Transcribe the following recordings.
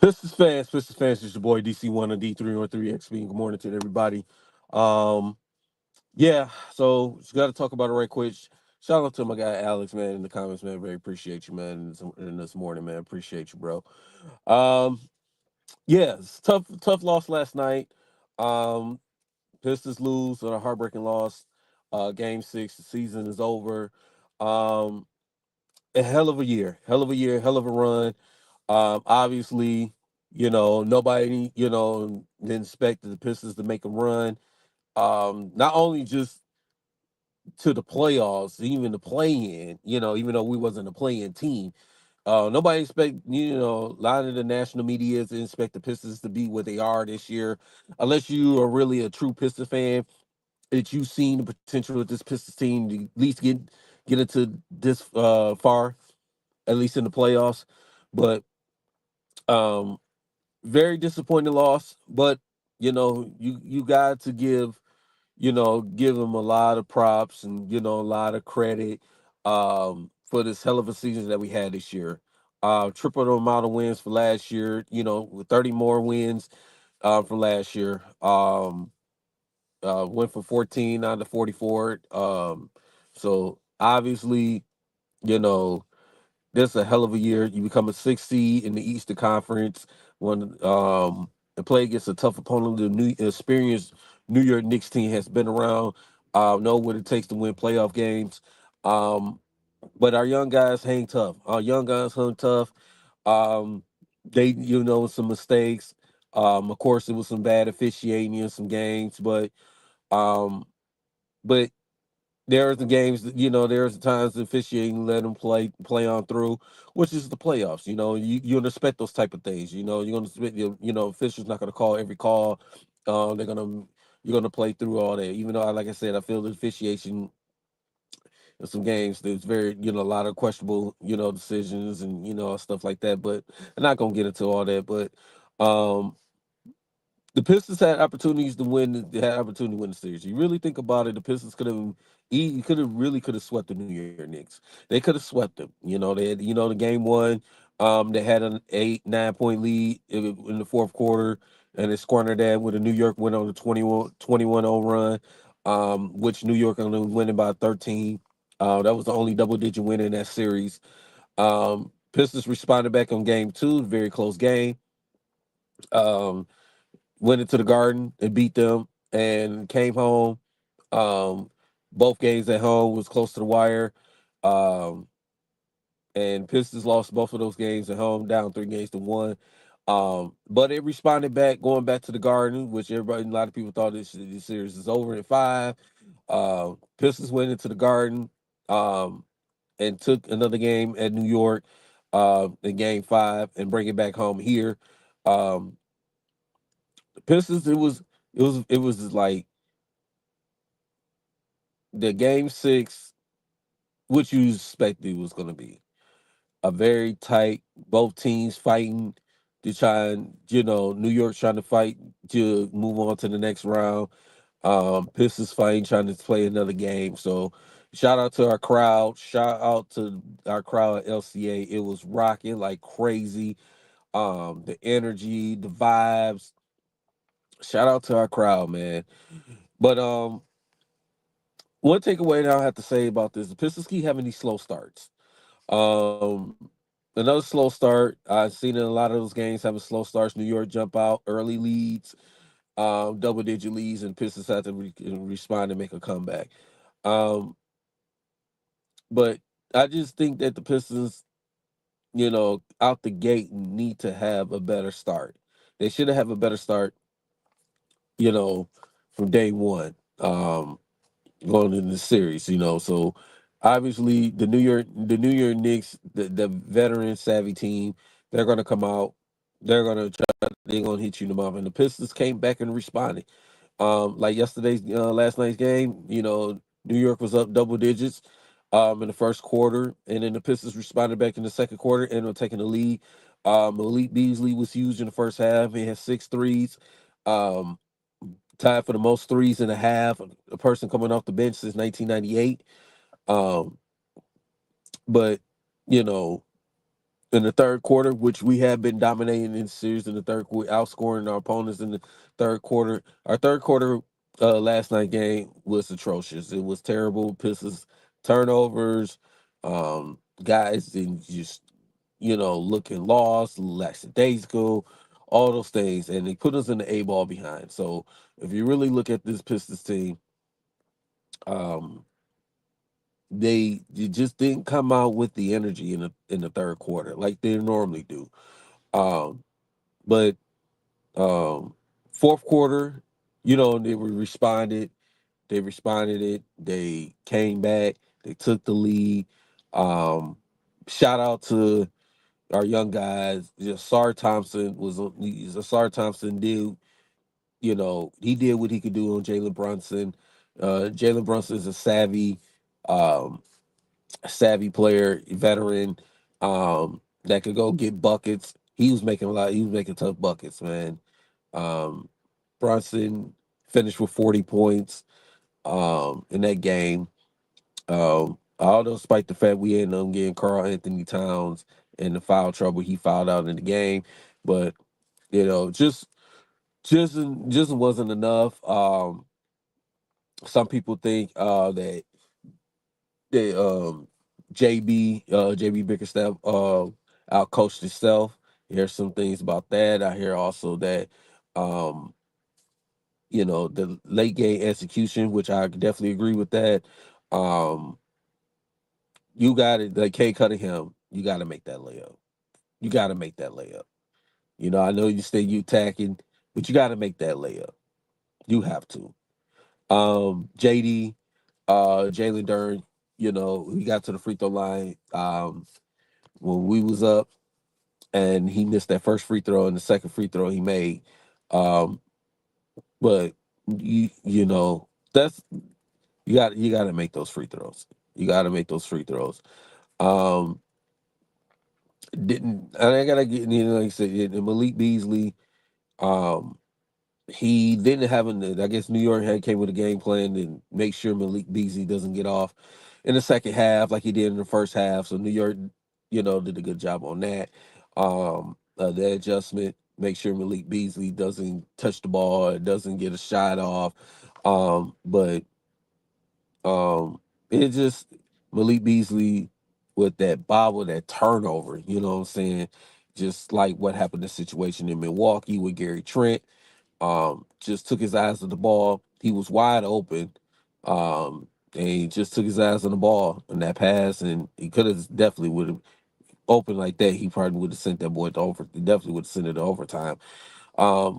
Pistons fans, it's your boy DC1 and D313XP. Good morning to everybody. Um, yeah, so just got to talk about it right quick. Shout out to my guy Alex, man, in the comments, man. Very appreciate you, man, in this morning, man. Appreciate you, bro. Um, yeah, it's tough loss last night. Um, Pistons lose on a heartbreaking loss. Game six, the season is over. Um, a hell of a year, hell of a run. Obviously, nobody, didn't expect the Pistons to make a run. Not only just to the playoffs, even the play-in, even though we wasn't a play-in team. Nobody expect, a lot of the national media didn't expect the Pistons to be what they are this year, unless you are really a true Pistons fan. That you've seen the potential of this Pistons team to at least get into this far, at least in the playoffs. But um, very disappointing loss, but you got to give him a lot of props and a lot of credit for this hell of a season that we had this year. Triple the amount of wins for last year, with 30 more wins from last year. Went from 14 down to 44. So obviously, you know, this is a hell of a year. You become a sixth seed in the Eastern Conference when and play against a tough opponent. The new experienced New York Knicks team has been around, know what it takes to win playoff games. Um, but our young guys hang tough. Our young guys hung tough. Um, they, some mistakes. Of course, it was some bad officiating in some games, um, but there's the games that there's the times the officiating let them play on through, which is the playoffs. You expect those type of things. You're gonna expect officials not gonna call every call. They're gonna you're gonna play through all that. Even though, like I said, I feel the officiation in some games there's very a lot of questionable decisions and stuff like that. But I'm not gonna get into all that. But um, the Pistons had opportunities to win. They had opportunity to win the series. You really think about it, the Pistons could have swept the New York Knicks. They could have swept them. They had the game one. They had an 8-9 point lead in the fourth quarter, and they squandered that with a New York went on a 21-0 run, which New York only winning by 13. That was the only double digit win in that series. Pistons responded back on game two, very close game. Um, Went into the Garden and beat them, and came home. Um, Both games at home was close to the wire. Um, and Pistons lost both of those games at home, down 3 games to 1. But it responded back, going back to the Garden, which a lot of people thought this series is over in five. Pistons went into the Garden, um, and took another game at New York, in game five, and bring it back home here. Um, Pistons, it was like the game six, what you expected it was going to be a very tight, both teams fighting to try and New York trying to fight to move on to the next round. Pistons fighting trying to play another game. So shout out to our crowd. Shout out to our crowd at LCA. It was rocking like crazy. The energy, the vibes. Shout out to our crowd, man. But one takeaway that I have to say about this: the Pistons keep having these slow starts. Um, Another slow start. I've seen in a lot of those games having slow starts. New York jump out early leads, double digit leads, and Pistons have to respond and make a comeback. Um, but I just think that the Pistons, out the gate need to have a better start. They should have a better start, you know, from day one. Going into the series, So obviously the New York Knicks, the veteran savvy team, they're gonna come out, they're gonna hit you in the mouth. And the Pistons came back and responded. Like last night's game, New York was up double digits in the first quarter, and then the Pistons responded back in the second quarter and were taking the lead. Malik Beasley was huge in the first half. He had six threes. Um, Tied for the most threes in a half, a person coming off the bench since 1998. Um, but you know, in the third quarter, which we have been dominating in the series in the third quarter, outscoring our opponents in the third quarter. Our third quarter last night game was atrocious. It was terrible. Pistons turnovers, guys and just looking lost, lackadaisical, all those things, and they put us in the A ball behind. So if you really look at this Pistons team, um, they just didn't come out with the energy in the third quarter like they normally do. Um, but fourth quarter, they were responded. They responded it. They came back. They took the lead. Um, Shout out to our young guys. Sar Thompson he's a Sar Thompson dude. He did what he could do on Jalen Brunson. Jalen Brunson is a um, savvy player, veteran, that could go get buckets. He was making a lot. He was making tough buckets, man. Um, Brunson finished with 40 points in that game. Although despite the fact we ended up getting Carl Anthony Towns in the foul trouble, he fouled out in the game, but just just wasn't enough. Some people think that JB Bickerstaff outcoached himself. Here's some things about that. I hear also that um, the late game execution, which I definitely agree with that. Um, you got it, like Kay Cunningham. You got to make that layup. You got to make that layup. I know you say you tacking, but you got to make that layup. You have to. JD, Jalen Dern, he got to the free throw line when we was up, and he missed that first free throw and the second free throw he made. Um, but that's you got to make those free throws. You got to make those free throws. Um, didn't and I gotta get like I said, Malik Beasley. Um, he didn't have an. I guess New York had came with a game plan to make sure Malik Beasley doesn't get off in the second half like he did in the first half. So New York, did a good job on that. The adjustment, make sure Malik Beasley doesn't touch the ball, it doesn't get a shot off. But it just Malik Beasley with that bobble, that turnover, what I'm saying? Just like what happened in the situation in Milwaukee with Gary Trent. Just took his eyes on the ball. He was wide open. And he just took his eyes on the ball in that pass, and he could have definitely would have opened like that. He probably would have sent that boy to over. He definitely would have sent it to overtime.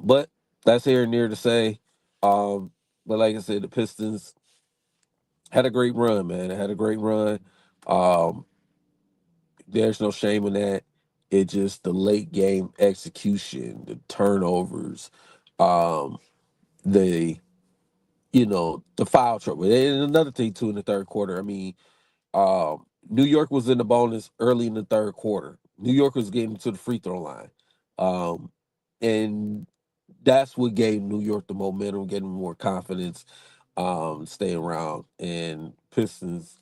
But that's here and near to say. Um, but like I said, the Pistons had a great run, man. They had a great run. Um, there's no shame in that. It just the late game execution, the turnovers, um, the the foul trouble. And another thing too in the third quarter. I mean, New York was in the bonus early in the third quarter. New York was getting to the free throw line, um, and that's what gave New York the momentum, getting more confidence, stay around. And Pistons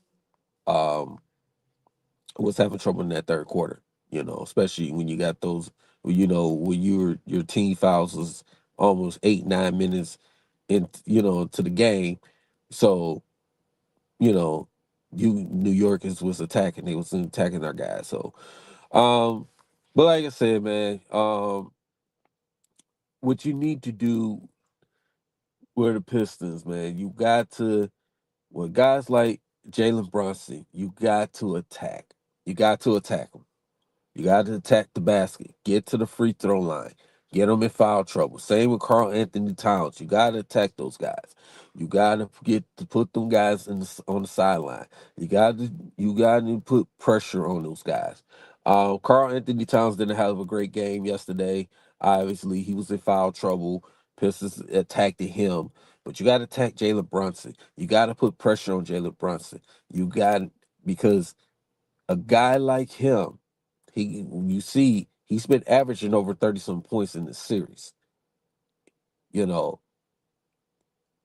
um, was having trouble in that third quarter. Especially when you got those. When your team fouls was almost 8 9 minutes to the game. So you know, New York was attacking. They was attacking our guys. So, um, but like I said, man, what you need to do with the Pistons, man, you got to with guys like Jalen Brunson, you got to attack. You got to attack them. You got to attack the basket. Get to the free throw line. Get them in foul trouble. Same with Carl Anthony Towns. You got to attack those guys. You got to get to put them guys on the sideline. You got to put pressure on those guys. Carl Anthony Towns didn't have a great game yesterday. Obviously, he was in foul trouble. Pistons attacked him, but you got to attack Jalen Brunson. You got to put pressure on Jalen Brunson. You got because a guy like him you see, he's been averaging over 30 some points in the series. You know,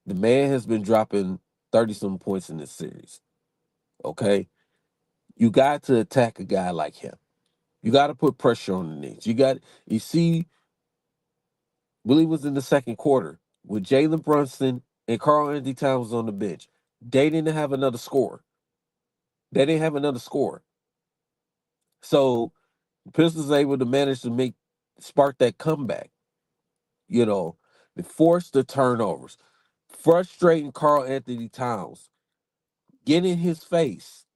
the man has been dropping 30 some points in this series. Okay. You got to attack a guy like him. You got to put pressure on the Knicks. You see, I believe it was in the second quarter with Jalen Brunson and Carl Anthony Towns on the bench. They didn't have another score. They didn't have another score. So the Pistons able to manage to spark that comeback. You know, they forced the turnovers, frustrating Carl Anthony Towns, get in his face.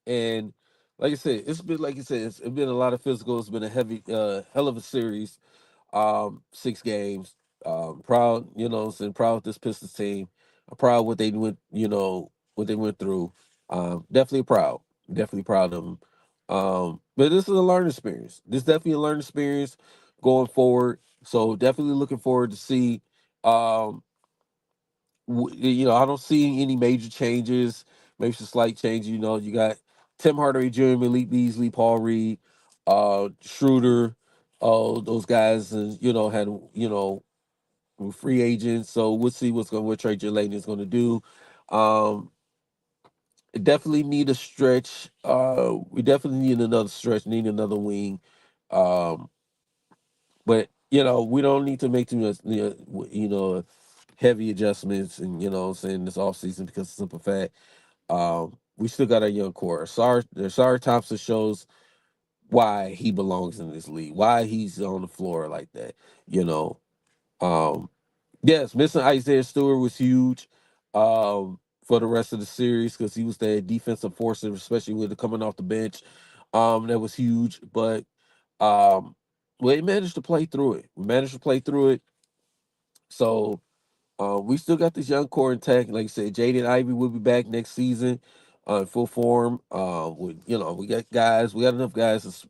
And like I said, it's been like you said, it's been a lot of physical. It's been a heavy, hell of a series. 6 games. Proud, saying proud of this Pistons team. I'm proud what they went, what they went through. Definitely proud. Definitely proud of them. But this is a learning experience. This is definitely a learning experience going forward. So definitely looking forward to see. Um, I don't see any major changes. Maybe some slight changes. You got Tim Hardaway Jr., Malik Beasley, Paul Reed, Schroeder, those guys, had were free agents. So we'll see what Trey Layton is going to do. Um, definitely need a stretch. We definitely need another stretch. Need another wing. Um, but we don't need to make too much. Heavy adjustments, and what I'm saying, this offseason, because of simple fact. We still got a young core. Sorry Thompson shows why he belongs in this league, why he's on the floor like that. You know, um, yes, missing Isaiah Stewart was huge for the rest of the series because he was that defensive force, especially with coming off the bench. That was huge, but um, we managed to play through it. We managed to play through it. So we still got this young core intact. Like I said, Jaden Ivey will be back next season in full form. We got enough guys to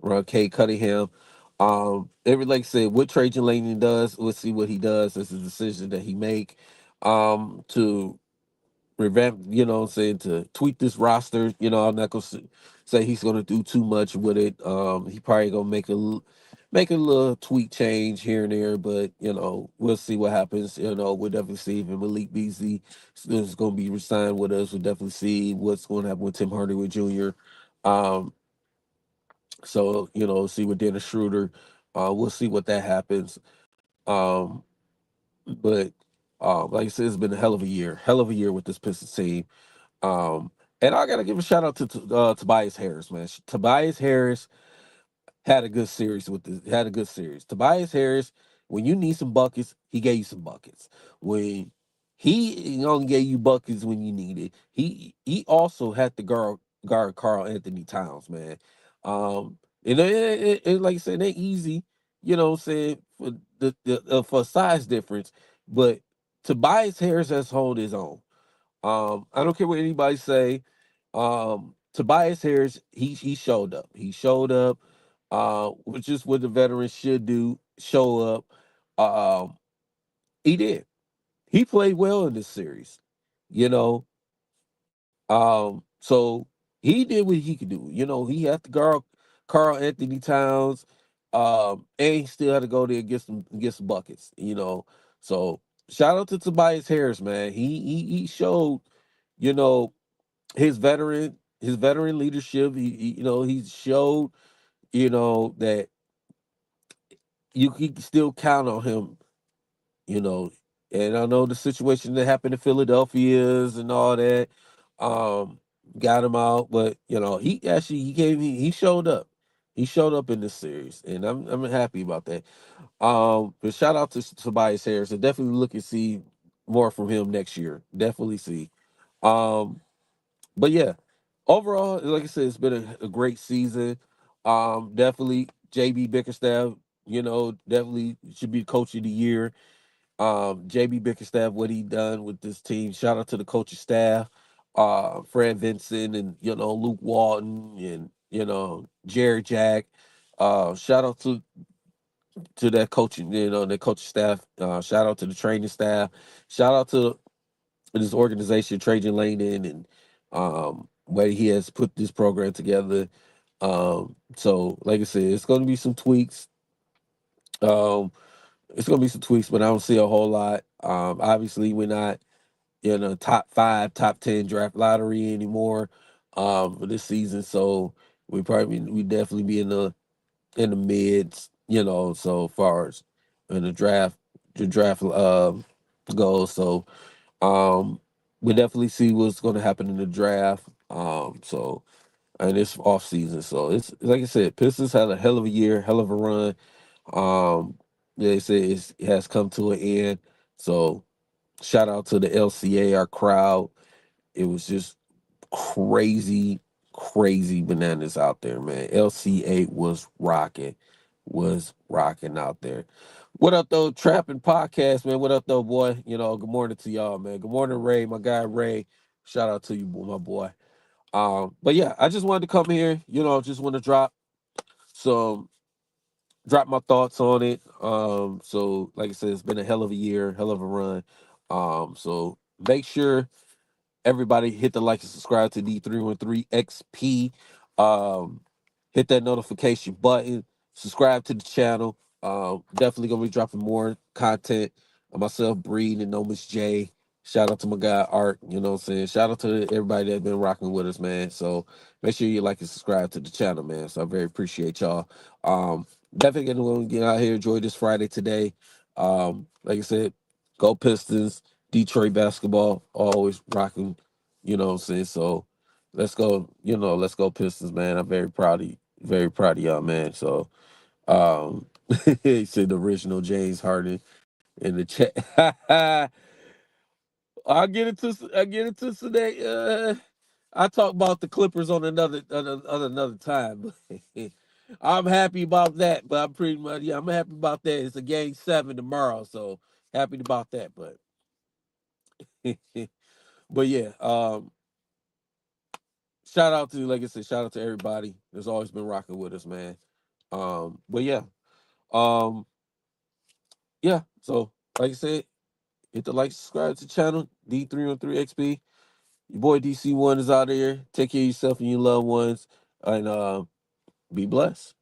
run K Cunningham. Like I said, what Trajan Langdon does, we'll see what he does. That's a decision that he make to revamp, what I'm saying, to tweak this roster. I'm not gonna say he's gonna do too much with it. He probably gonna make a little tweak change here and there, but we'll see what happens. We'll definitely see if Malik Beasley is gonna be resigned with us. We'll definitely see what's gonna happen with Tim Hardaway Jr. Um, so see with Dennis Schroeder. We'll see what that happens. Um, but like I said, it's been a hell of a year with this Pistons team. Um, and I gotta give a shout out to Tobias Harris, man. Tobias Harris had a good series with this. Had a good series. Tobias Harris, when you need some buckets, he gave you some buckets. When he only gave you buckets when you needed, he also had to guard Carl Anthony Towns, man. And like I said, it ain't easy. What I'm saying, for size difference, but Tobias Harris has hold his own. I don't care what anybody say. Tobias Harris, he showed up. He showed up, which is what the veterans should do. Show up. Um, he did. He played well in this series. You know, so he did what he could do. He had to guard Carl Anthony Towns, and he still had to go there and get some buckets. So shout out to Tobias Harris, man. He showed, you know, his veteran leadership. He showed, that you can still count on him. You know, and I know the situation that happened in Philadelphia's and all that, um, got him out, but he showed up. He showed up in this series, and I'm happy about that. But shout out to Tobias Harris, and definitely look and see more from him next year. Definitely see. Um, But yeah, overall, like I said, it's been a great season. Definitely JB Bickerstaff, definitely should be coach of the year. JB Bickerstaff, what he done with this team. Shout out to the coaching staff, Fred Vincent and Luke Walton and Jared Jack. Shout out to that coaching, the coaching staff. Shout out to the training staff. Shout out to this organization, Trajan Langdon, and way he has put this program together. So like I said, it's going to be some tweaks. Um, it's going to be some tweaks, but I don't see a whole lot. Obviously, we're not in a top 5, top 10 draft lottery anymore for this season. So we definitely be in the mids, so far as in the draft goes. So um we definitely see what's gonna happen in the draft. So and it's off season. So it's like I said, Pistons had a hell of a year, hell of a run. Um they say it has come to an end. So shout out to the LCA, our crowd. It was just crazy, crazy bananas out there, man. LCA was rocking out there. What up, though? Trapping podcast, man. What up, though, boy? Good morning to y'all, man. Good morning, Ray, my guy Ray. Shout out to you, my boy. But yeah, I just wanted to come here. Just want to some drop my thoughts on it. So like I said, it's been a hell of a year, hell of a run. So make sure everybody hit the like and subscribe to D313XP. Um, hit that notification button. Subscribe to the channel. Definitely gonna be dropping more content. Myself, Breed, and No Miss J. Shout out to my guy Art. You know what I'm saying? Shout out to everybody that's been rocking with us, man. So make sure you like and subscribe to the channel, man. So I very appreciate y'all. Definitely gonna get out here, enjoy this Friday today. Like I said, go Pistons. Detroit basketball, always rocking, what I'm saying? So let's go Pistons, man. I'm very proud of y'all, man. So um he said the original James Harden in the chat. I get into today. I talk about the Clippers on another time. I'm happy about that, but I'm pretty much I'm happy about that. It's a game 7 tomorrow, so happy about that. But but yeah, shout out to like I said, shout out to everybody that's always been rocking with us, man. But yeah, um, yeah. So like I said, hit the like, subscribe to the channel D313XP. Your boy DC1 is out there. Take care of yourself and your loved ones, and be blessed.